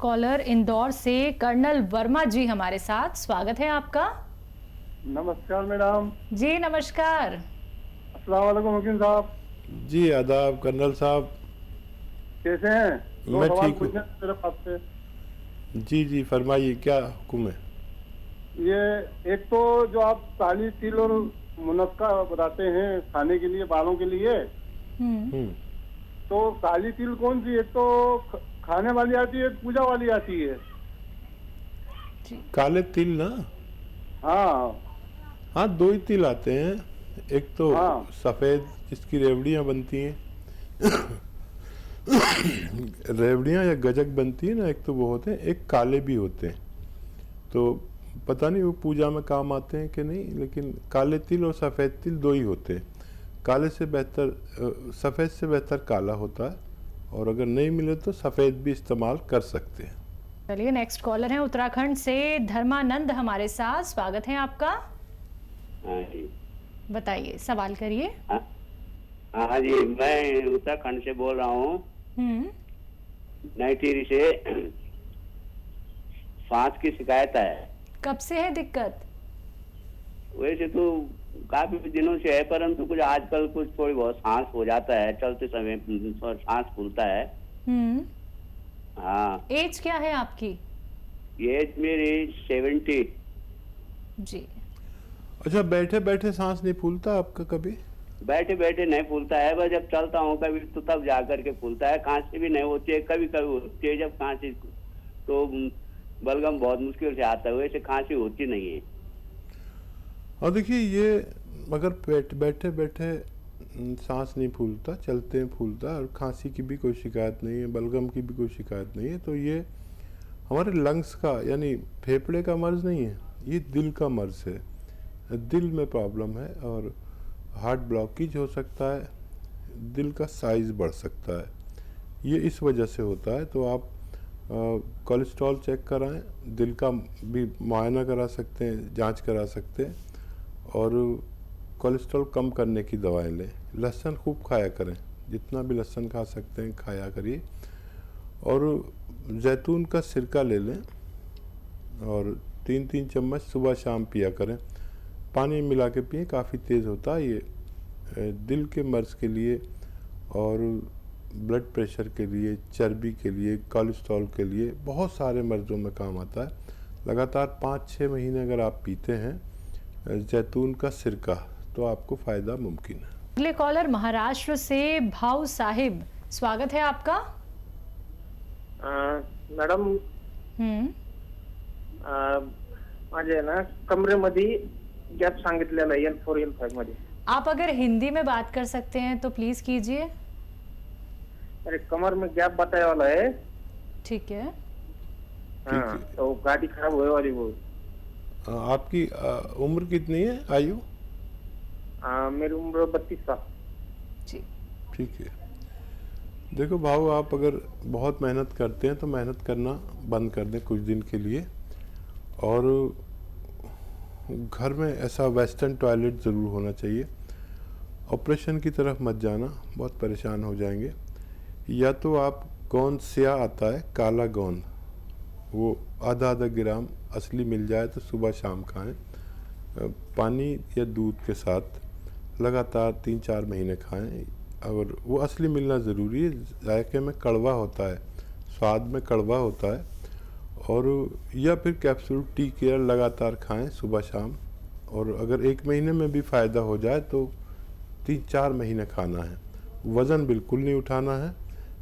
Collar Indore से colonel Verma जी हमारे साथ, स्वागत है आपका। नमस्कार मैडम। जी नमस्कार। अस्सलाम वालेकुम वकील साहब। जी आदाब कर्नल साहब। कैसे हैं? दो मैं सवाल ठीक हूँ। पूछने हैं सिर्फ आपसे। जी जी फरमाइए, क्या हुक्म है? ये एक तो जो आप काली तिल और मुनक्का बताते हैं खाने के लिए, बालों के लिए, हम्म। तो काली तिल कौन सी? एक तो खाने वाली आती है, एक पूजा वाली आती है। काले तिल ना? हाँ हाँ, दो ही तिल आते हैं। एक तो हाँ सफ़ेद जिसकी रेवड़ियाँ बनती हैं रेवड़ियाँ या गजक बनती है ना, एक तो वो होते हैं, एक काले भी होते हैं। तो पता नहीं वो पूजा में काम आते हैं कि नहीं, लेकिन काले तिल और सफ़ेद तिल दो ही होते हैं। काले से बेहतर सफ़ेद से बेहतर काला होता है, और अगर नहीं मिले तो सफ़ेद भी इस्तेमाल कर सकते हैं। चलिए नेक्स्ट कॉलर है उत्तराखंड से धर्मानंद हमारे साथ, स्वागत है आपका। हाँ जी। बताइए, सवाल करिए। हाँ जी, मैं उत्तराखंड से बोल रहा हूँ, नई टिहरी से। सांस की शिकायत है। कब से है दिक्कत? वैसे तो काफी दिनों से है, परंतु कुछ आजकल कुछ थोड़ी बहुत सांस हो जाता है, चलते समय सांस फूलता है। हाँ। एज क्या है आपकी? एज मेरी 70। जी। अच्छा, बैठे बैठे सांस नहीं फूलता आपका कभी? बैठे बैठे नहीं फूलता है, बस जब चलता हूँ कभी तो तब जा करके फूलता है। खांसी भी नहीं होती है, कभी कभी होती है। जब खांसी तो बलगम बहुत मुश्किल से आता है, वैसे खांसी होती नहीं है। और देखिए, ये अगर बैठे बैठे सांस नहीं फूलता, चलते हैं फूलता, और खांसी की भी कोई शिकायत नहीं है, बलगम की भी कोई शिकायत नहीं है, तो ये हमारे लंग्स का यानी फेफड़े का मर्ज नहीं है, ये दिल का मर्ज है। दिल में प्रॉब्लम है और हार्ट ब्लॉकेज हो सकता है, दिल का साइज़ बढ़ सकता है, ये इस वजह से होता है। तो आप कोलेस्ट्रॉल चेक कराएं, दिल का भी मुआयना करा सकते हैं, जांच करा सकते हैं, और कोलेस्ट्रॉल कम करने की दवाएं लें। लहसुन खूब खाया करें, जितना भी लहसुन खा सकते हैं खाया करिए, और जैतून का सिरका ले लें और 3-3 चम्मच सुबह शाम पिया करें। पानी मिला के पिए, काफ़ी तेज़ होता है ये दिल के मर्ज के लिए और ब्लड प्रेशर के लिए, चर्बी के लिए, कोलेस्ट्रॉल के लिए, बहुत सारे मर्ज़ों में काम आता है। लगातार 5-6 महीने अगर आप पीते हैं जैतून का सिरका, तो आपको फ़ायदा मुमकिन है। अगले कॉलर महाराष्ट्र से भाऊ साहिब, स्वागत है आपका। मॅडम, माझे ना कमरेमध्ये गॅप सांगितलेला आहे L4 L5 मध्ये। आप अगर हिंदी में बात कर सकते हैं तो प्लीज कीजिए। अरे कमर में गैप बताया वाला है। ठीक है। हाँ, तो गाड़ी खराब हुए वाली वो। आपकी उम्र कितनी है, आयु? मेरी उम्र 32 साल। जी ठीक है। देखो भाऊ, आप अगर बहुत मेहनत करते हैं तो मेहनत करना बंद कर दें कुछ दिन के लिए, और घर में ऐसा वेस्टर्न टॉयलेट ज़रूर होना चाहिए। ऑपरेशन की तरफ मत जाना, बहुत परेशान हो जाएंगे। या तो आप गोंद स्या आता है, काला गोंद, वो आधा ग्राम असली मिल जाए तो सुबह शाम खाएं, पानी या दूध के साथ लगातार 3-4 महीने खाएं। और वो असली मिलना ज़रूरी है, जायके में कड़वा होता है, स्वाद में कड़वा होता है। और या फिर कैप्सूल टी केयर लगातार खाएं सुबह शाम, और अगर 1 महीने में भी फ़ायदा हो जाए तो 3-4 महीने खाना है। वज़न बिल्कुल नहीं उठाना है,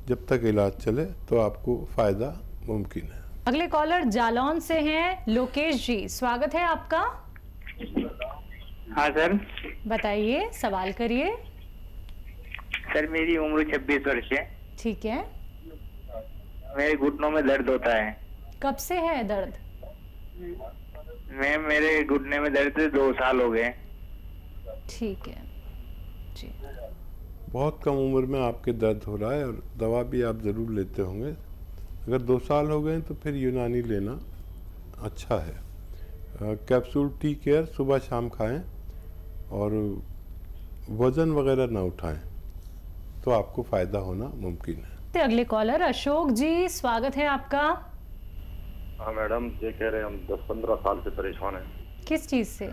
जब तक इलाज चले तो आपको फ़ायदा मुमकिन है। अगले कॉलर जालौन से हैं लोकेश जी, स्वागत है आपका। हाँ सर। बताइए, सवाल करिए। सर मेरी उम्र 26 वर्ष है। ठीक है। मेरे घुटनों में दर्द होता है। कब से है दर्द? मेरे घुटने में दर्द 2 साल हो गए। ठीक है जी। बहुत कम उम्र में आपके दर्द हो रहा है, और दवा भी आप ज़रूर लेते होंगे। अगर 2 साल हो गए तो फिर यूनानी लेना अच्छा है। कैप्सूल टी केयर सुबह शाम खाएं, और वज़न वगैरह ना उठाएं, तो आपको फ़ायदा होना मुमकिन है। अगले कॉलर अशोक जी, स्वागत है आपका। हाँ मैडम, ये कह रहे हैं हम 10-15 साल से परेशान हैं। किस चीज से?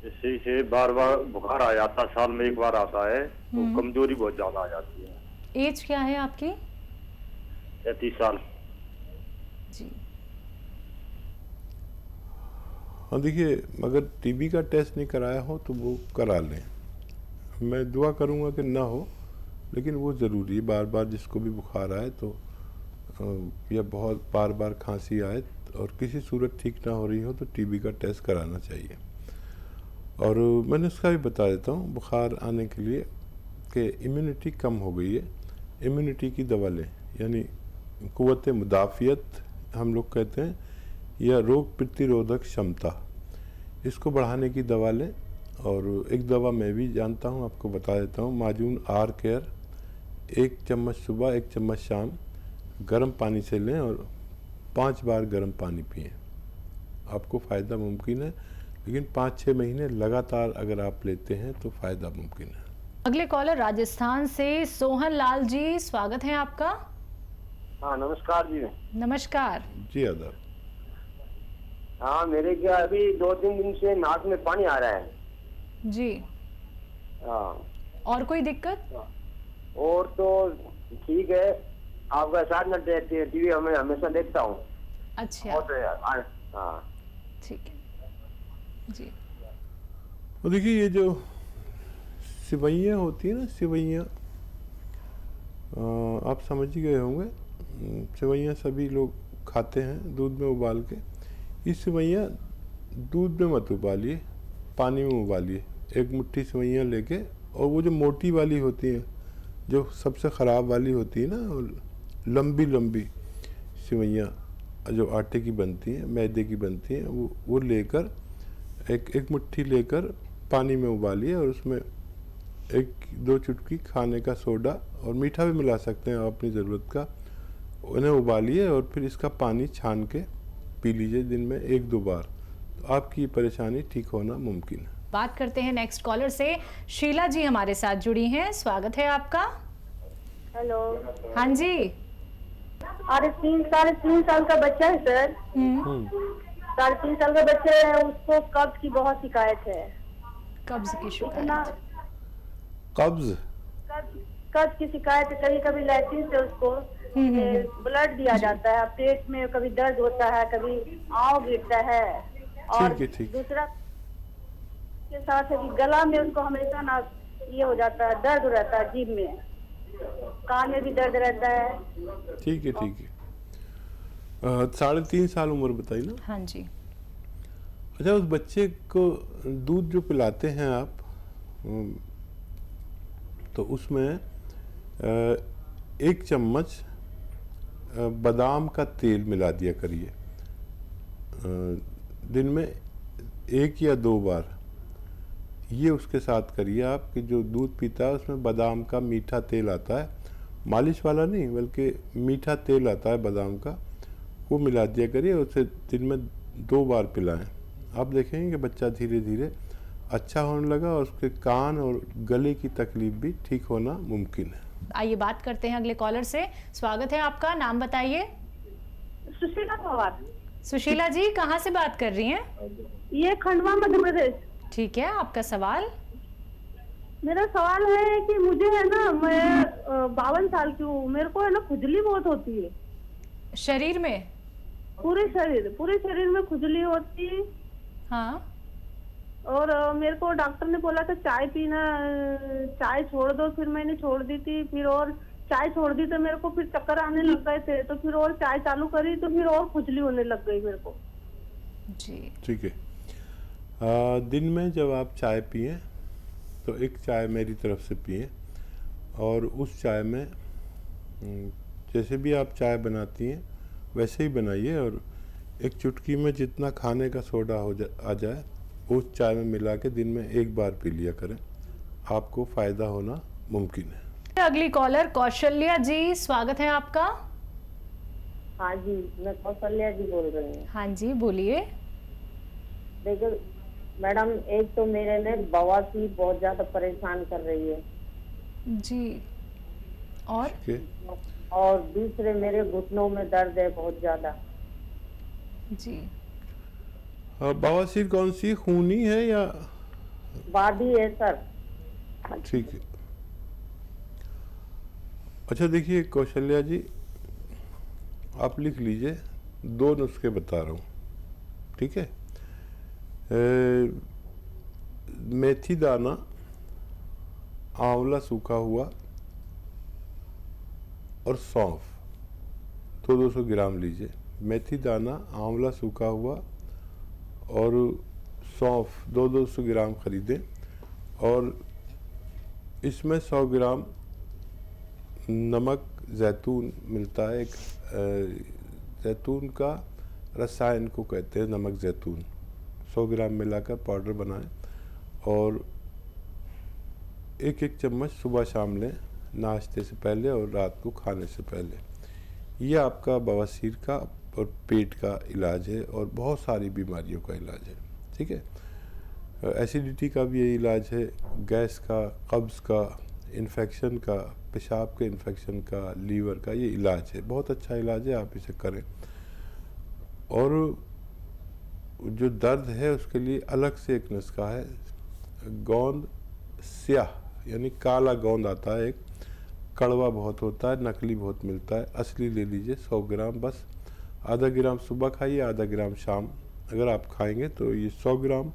इसी से बार बार बुखार आ जाता, साल में एक बार आता है, तो कमजोरी बहुत ज्यादा आ जाती है। एज क्या है आपकी? 33 साल। जी। हाँ देखिए, अगर टीबी का टेस्ट नहीं कराया हो तो वो करा लें। मैं दुआ करूँगा कि ना हो, लेकिन वो ज़रूरी है। बार बार जिसको भी बुखार आए तो या बहुत बार बार खांसी आए और किसी सूरत ठीक ना हो रही हो तो टीबी का टेस्ट कराना चाहिए। और मैंने उसका भी बता देता हूँ, बुखार आने के लिए कि इम्यूनिटी कम हो गई है, इम्यूनिटी की दवा लें, यानी क़ुव्वत मुदाफ़ियत हम लोग कहते हैं, या रोग प्रतिरोधक क्षमता, इसको बढ़ाने की दवा लें। और एक दवा मैं भी जानता हूँ, आपको बता देता हूँ, माजून आर केयर, 1 चम्मच सुबह 1 चम्मच शाम गर्म पानी से लें और 5 बार गर्म पानी पिएं। आपको फ़ायदा मुमकिन है, लेकिन 5-6 महीने लगातार अगर आप लेते हैं तो फ़ायदा मुमकिन है। अगले कॉलर राजस्थान से सोहन लाल जी, स्वागत है आपका। हाँ नमस्कार जी। नमस्कार जी आदाब। हाँ मेरे क्या अभी 2-3 दिन से नाक में पानी आ रहा है। जी। हाँ। और कोई दिक्कत? और तो ठीक है, आपका साथ में टीवी हमें हमेशा देखता हूँ। अच्छा। हाँ ठीक है जी। और देखिए, ये जो सिवैयाँ होती है ना, सिवैयाँ, आप समझ ही गए होंगे, सिवैयाँ सभी लोग खाते हैं दूध में उबाल के। ये सिवैयाँ दूध में मत उबालिए, पानी में उबालिए। 1 मुट्ठी सिवैयाँ लेके, और वो जो मोटी वाली होती है, जो सबसे ख़राब वाली होती है ना, लंबी लंबी सिवैयाँ जो आटे की बनती हैं, मैदे की बनती हैं, वो लेकर एक मुट्ठी लेकर पानी में उबालिए और उसमें 1-2 चुटकी खाने का सोडा और मीठा भी मिला सकते हैं आप अपनी ज़रूरत का, उन्हें उबालिए और फिर इसका पानी छान के पी लीजिए दिन में 1-2 बार, तो आपकी परेशानी ठीक होना मुमकिन है। बात करते हैं नेक्स्ट कॉलर से। शीला जी हमारे साथ जुड़ी हैं, स्वागत है आपका। हेलो। हाँ जी। अरे 3 साल का बच्चा है सर। 3.5 साल का बच्चा है, उसको कब्ज की बहुत शिकायत है। कब्ज की शिकायत? कब्ज की शिकायत है। कभी कभी लैट्रिन से उसको ब्लड दिया जाता है, पेट में कभी दर्द होता है, कभी आँव गिरता है, और दूसरा के साथ है कि गला में उसको हमेशा ना ये हो जाता है, दर्द रहता है, जीभ में, कान में भी दर्द रहता है। ठीक है 3.5 साल उम्र बताई ना? हाँ जी। अच्छा, उस बच्चे को दूध जो पिलाते हैं आप, तो उसमें 1 चम्मच बादाम का तेल मिला दिया करिए दिन में 1 या 2 बार। ये उसके साथ करिए आप कि जो दूध पीता है उसमें बादाम का मीठा तेल आता है, मालिश वाला नहीं बल्कि मीठा तेल आता है बादाम का, वो मिला दिया करिए, उसे दिन में 2 बार पिलाएं। आप देखेंगे कि बच्चा धीरे धीरे अच्छा होने लगा और उसके कान और गले की तकलीफ भी ठीक होना मुमकिन है। आइए बात करते हैं अगले कॉलर से। स्वागत है आपका, नाम बताइए। सुशीला पवार। सुशीला जी कहाँ से बात कर रही हैं? ये खंडवा मध्य प्रदेश। ठीक है, आपका सवाल? मेरा सवाल है कि मुझे है ना, मैं 52 साल की हूँ, मेरे को है ना खुजली बहुत होती है शरीर में, पूरे शरीर में खुजली होती है। हाँ। और मेरे को डॉक्टर ने बोला था चाय पीना, चाय छोड़ दो, फिर मैंने छोड़ दी थी, फिर और चाय छोड़ दी तो मेरे को फिर चक्कर आने लग गए थे, तो फिर और चाय चालू करी तो फिर और खुजली होने लग गई मेरे को। जी ठीक है। दिन में जब आप चाय पिएं तो 1 चाय मेरी तरफ से पिएं, और उस चाय में जैसे भी आप चाय बनाती हैं वैसे ही बनाइए, और 1 चुटकी में जितना खाने का सोडा आ जाए उस चाय में मिला के दिन में 1 बार पी लिया करें, आपको फ़ायदा होना मुमकिन है। अगली कॉलर कौशल्या जी, स्वागत है आपका। हाँ जी, मैं कौशल्या जी बोल रही हूँ। हाँ जी बोलिए। देखो मैडम, एक तो मेरे ने बवासीर बहुत ज्यादा परेशान कर रही है जी, और दूसरे मेरे घुटनों में दर्द है बहुत ज्यादा। जी। बवासीर कौन सी, खूनी है या? बादी है सर। ठीक है। अच्छा देखिए कौशल्या जी, आप लिख लीजिए, 2 नुस्खे बता रहा हूँ, ठीक है। मेथी दाना, आंवला सूखा हुआ और सौंफ 200 ग्राम लीजिए। मेथी दाना, आंवला सूखा हुआ और सौंफ 200 ग्राम खरीदें और इसमें 100 ग्राम नमक जैतून मिलता है, एक जैतून का रसायन को कहते हैं नमक जैतून, 100 ग्राम मिलाकर पाउडर बनाएं और 1-1 चम्मच सुबह शाम लें, नाश्ते से पहले और रात को खाने से पहले। ये आपका बवासीर का और पेट का इलाज है और बहुत सारी बीमारियों का इलाज है, ठीक है। एसिडिटी का भी ये इलाज है, गैस का, कब्ज़ का, इन्फेक्शन का, पेशाब के इन्फेक्शन का, लीवर का, ये इलाज है, बहुत अच्छा इलाज है, आप इसे करें। और जो दर्द है उसके लिए अलग से एक नुस्खा है, गोंद स्याह यानी काला गोंद आता है, एक कड़वा बहुत होता है, नकली बहुत मिलता है, असली ले लीजिए 100 ग्राम, बस आधा ग्राम सुबह खाइए, आधा ग्राम शाम। अगर आप खाएंगे तो ये 100 ग्राम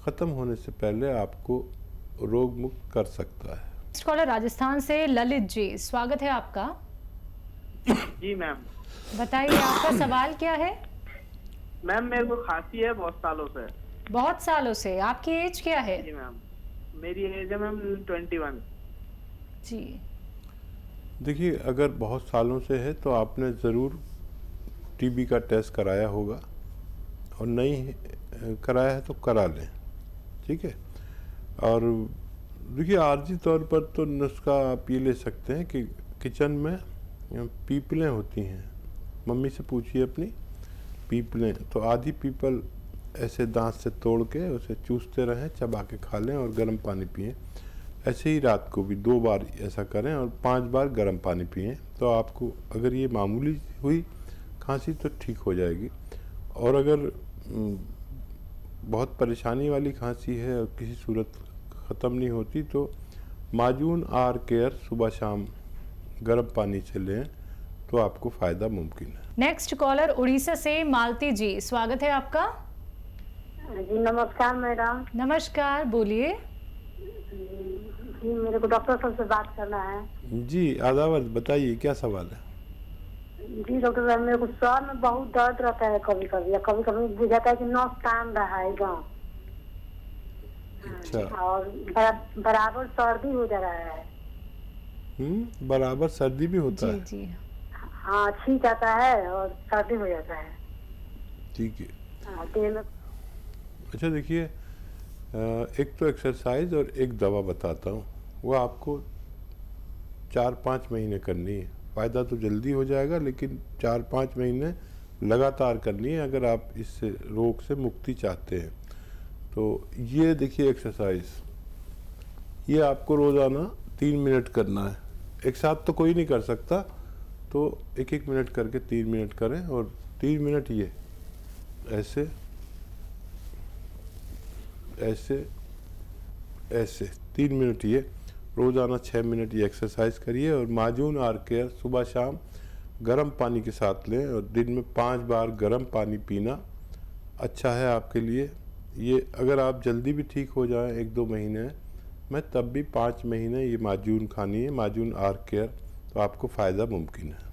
ख़त्म होने से पहले आपको रोग मुक्त कर सकता है। कॉलर राजस्थान से ललित जी, स्वागत है आपका। जी मैम। बताइए आपका सवाल क्या है? मैम मेरे को खांसी है बहुत सालों से। बहुत सालों से। आपकी एज क्या है? जी मैम, मेरी एज है मैम 21। जी। देखिए अगर बहुत सालों से है तो आपने ज़रूर टीबी का टेस्ट कराया होगा और नहीं कराया है तो करा लें, ठीक है। और देखिए आर्जी तौर पर तो नुस्खा आप ये ले सकते हैं कि किचन में पीपलें होती हैं, मम्मी से पूछिए अपनी, पीपलें तो आधी पीपल ऐसे दांत से तोड़ के उसे चूसते रहें, चबा के खा लें और गर्म पानी पिएं। ऐसे ही रात को भी 2 बार ऐसा करें और 5 बार गर्म पानी पिएं, तो आपको अगर ये मामूली हुई खांसी तो ठीक हो जाएगी। और अगर बहुत परेशानी वाली खांसी है और किसी सूरत ख़त्म नहीं होती तो माजून आर केयर सुबह शाम गर्म पानी से लें तो आपको फ़ायदा मुमकिन है। नेक्स्ट कॉलर उड़ीसा से मालती जी, स्वागत है आपका। जी नमस्कार मैडम। नमस्कार, बोलिए। जी मेरे को डॉक्टर साहब से बात करना है। जी आदावर, बताइए क्या सवाल है? जी डॉक्टर साहब, मेरे को सर में बहुत दर्द रहता है कभी कभी, या कभी कभी बुझाता है कि नस टान रहा है गाँव। अच्छा। और बराबर सर्दी हो जा रहा है। बराबर सर्दी भी होता है? जी। हाँ, छींक आता है और सर्दी हो जाता है। ठीक है। देह में। अच्छा देखिए, एक तो एक्सरसाइज और एक दवा बताता हूँ, वो आपको 4-5 महीने करनी है। फ़ायदा तो जल्दी हो जाएगा लेकिन 4-5 महीने लगातार करनी है अगर आप इस रोग से मुक्ति चाहते हैं। तो ये देखिए एक्सरसाइज, ये आपको रोज़ाना 3 मिनट करना है। एक साथ तो कोई नहीं कर सकता, तो 1-1 मिनट करके 3 मिनट करें और 3 मिनट ये ऐसे ऐसे ऐसे 3 मिनट ये रोज़ाना 6 मिनट ये एक्सरसाइज करिए और माजून आर केयर सुबह शाम गर्म पानी के साथ लें और दिन में 5 बार गर्म पानी पीना अच्छा है आपके लिए। ये अगर आप जल्दी भी ठीक हो जाएं 1-2 महीने में, तब भी 5 महीने ये माजून खानी है, माजून आर केयर, तो आपको फ़ायदा मुमकिन है।